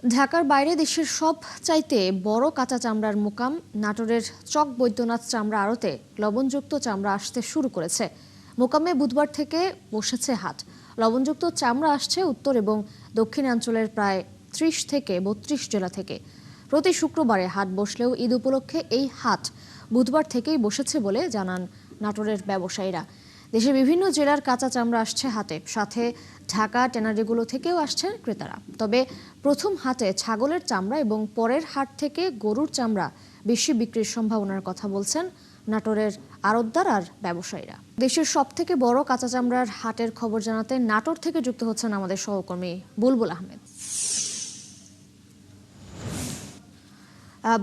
ঢাকার বাইরে দেশের সব চাইতে বড় কাঁচা চামড়ার মোকাম নাটোরের চক বৈদ্যনাথ চামড়া আড়তে লবণযুক্ত চামড়া আসতে শুরু করেছে। মোকামে বুধবার থেকে বসেছে হাট। লবণযুক্ত চামড়া আসছে উত্তর এবং দক্ষিণাঞ্চলের প্রায় ৩০ থেকে ৩২ জেলা থেকে। প্রতি শুক্রবারে হাট বসলেও ঈদ উপলক্ষে এই হাট বুধবার থেকেই বসেছে বলে জানান নাটোরের ব্যবসায়ীরা। দেশের বিভিন্ন জেলার কাঁচা চামড়া আসছে হাটে, সাথে ঢাকা ট্যানারিগুলো থেকেও আসছেন ক্রেতারা। তবে প্রথম হাটে ছাগলের চামড়া এবং পরের হাট থেকে গরুর চামড়া বেশি বিক্রির সম্ভাবনার কথা বলছেন নাটোরের আড়তদার আর ব্যবসায়ীরা। দেশের সবথেকে বড় কাঁচা চামড়ার হাটের খবর জানাতে নাটোর থেকে যুক্ত হচ্ছেন আমাদের সহকর্মী বুলবুল আহমেদ।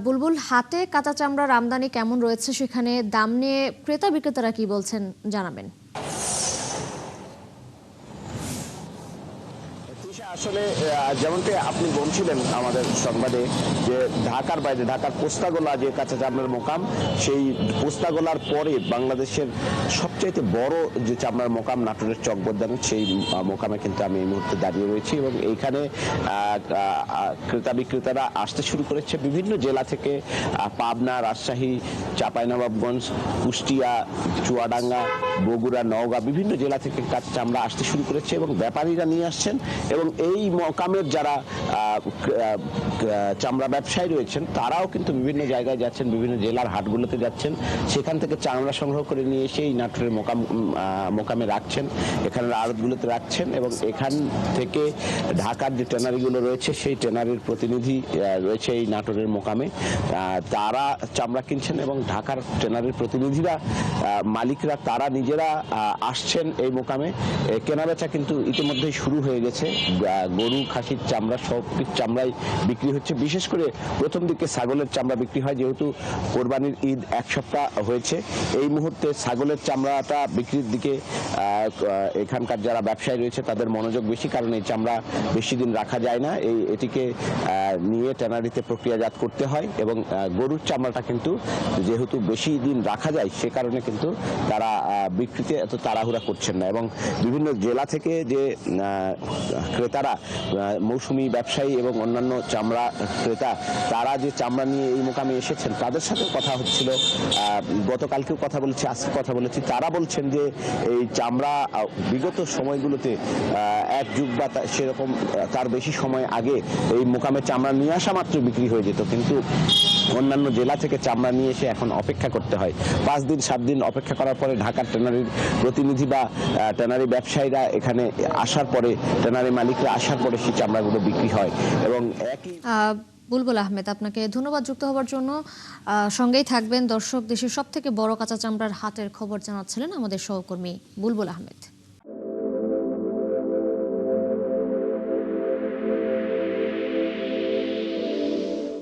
বুলবুল, হাটে কাঁচা চামড়ার আমদানি কেমন রয়েছে, সেখানে দাম নিয়ে ক্রেতা বিক্রেতারা কি বলছেন জানাবেন। আসলে যেমনটি আপনি বলছিলেন আমাদের সংবাদে যে ঢাকার বাইরে ঢাকার পোস্তাগোলা যে কাঁচা চামড়ার মোকাম, সেই পোস্তাগোলার পরে বাংলাদেশের সবচাইতে বড় যে চামড়ার মোকাম নাটোরের চক বৈদ্যনাথ, সেই মোকামে কিন্তু আমি এই মুহূর্তে দাঁড়িয়ে রয়েছি এবং এইখানে ক্রেতা বিক্রেতারা আসতে শুরু করেছে বিভিন্ন জেলা থেকে। পাবনা, রাজশাহী, চাঁপাইনবাবগঞ্জ, কুষ্টিয়া, চুয়াডাঙ্গা, বগুড়া, নওগাঁ বিভিন্ন জেলা থেকে কাঁচা চামড়া আসতে শুরু করেছে এবং ব্যাপারীরা নিয়ে আসছেন। এবং এই মোকামের যারা চামড়া ব্যবসায়ী রয়েছেন তারাও কিন্তু বিভিন্ন জায়গায় যাচ্ছেন, বিভিন্ন জেলার হাটগুলোতে যাচ্ছেন, সেখান থেকে চামড়া সংগ্রহ করে নিয়ে এসে এই নাটোরের মোকামে রাখছেন, এখানের আড়তগুলোতে রাখছেন এবং এখান থেকে ঢাকার যে ট্যানারিগুলো রয়েছে সেই ট্যানারির প্রতিনিধি রয়েছে এই নাটোরের মোকামে, তারা চামড়া কিনছেন এবং ঢাকার ট্যানারির প্রতিনিধিরা মালিকরা তারা নিজেরা আসছেন এই মোকামে। কেনাবেচা কিন্তু ইতিমধ্যেই শুরু হয়ে গেছে। গরু, খাসির চামড়া সব চামড়াই বিক্রি হচ্ছে। বিশেষ করে প্রথম দিকে ছাগলের চামড়া বিক্রি হয়, যেহেতু কোরবানির ঈদ এক সপ্তাহ হয়েছে। এই মুহূর্তে ছাগলের চামড়াটা বিক্রির দিকে এখানকার যারা ব্যবসায়ী রয়েছে তাদের মনোযোগ বেশি, কারণ এই চামড়া বেশি দিন রাখা যায় না, এটিকে নিয়ে ট্যানারিতে প্রক্রিয়াজাত করতে হয় এবং গরুর চামড়াটা কিন্তু যেহেতু বেশি দিন রাখা যায় সে কারণে কিন্তু তারা বিক্রিতে এত তাড়াহুড়া করছেন না। এবং বিভিন্ন জেলা থেকে যে ক্রেতারা, মৌসুমী ব্যবসায়ী এবং অন্যান্য চামড়া ক্রেতা, তারা যে চামড়া নিয়ে এই মোকামে এসেছেন তাদের সাথে কথা হচ্ছিল, গতকালকেও কথা বলেছি, আজকে কথা বলেছি। তারা বলছেন যে এই চামড়া বিগত সময়গুলোতে এক যুগ বা সেরকম তার বেশি সময় আগে এই মোকামে চামড়া নিয়ে আসা মাত্র বিক্রি হয়ে যেত, কিন্তু অন্যান্য জেলা থেকে চামড়া নিয়ে এসে এখন অপেক্ষা করতে হয়। 5 দিন 7 দিন অপেক্ষা করার পরে ঢাকার ট্যানারির প্রতিনিধি বা ট্যানারি ব্যবসায়ীরা এখানে আসার পরে, ট্যানারি মালিকরা আসার পরে সেই চামড়াগুলো বিক্রি হয়। এবং একই বুলবুল আহমেদ, আপনাকে ধন্যবাদ যুক্ত হওয়ার জন্য। সঙ্গেই থাকবেন দর্শক। দেশের সবথেকে বড় কাঁচা চামড়ার হাটের খবর জানাচ্ছিলেন আমাদের সহকর্মী বুলবুল আহমেদ।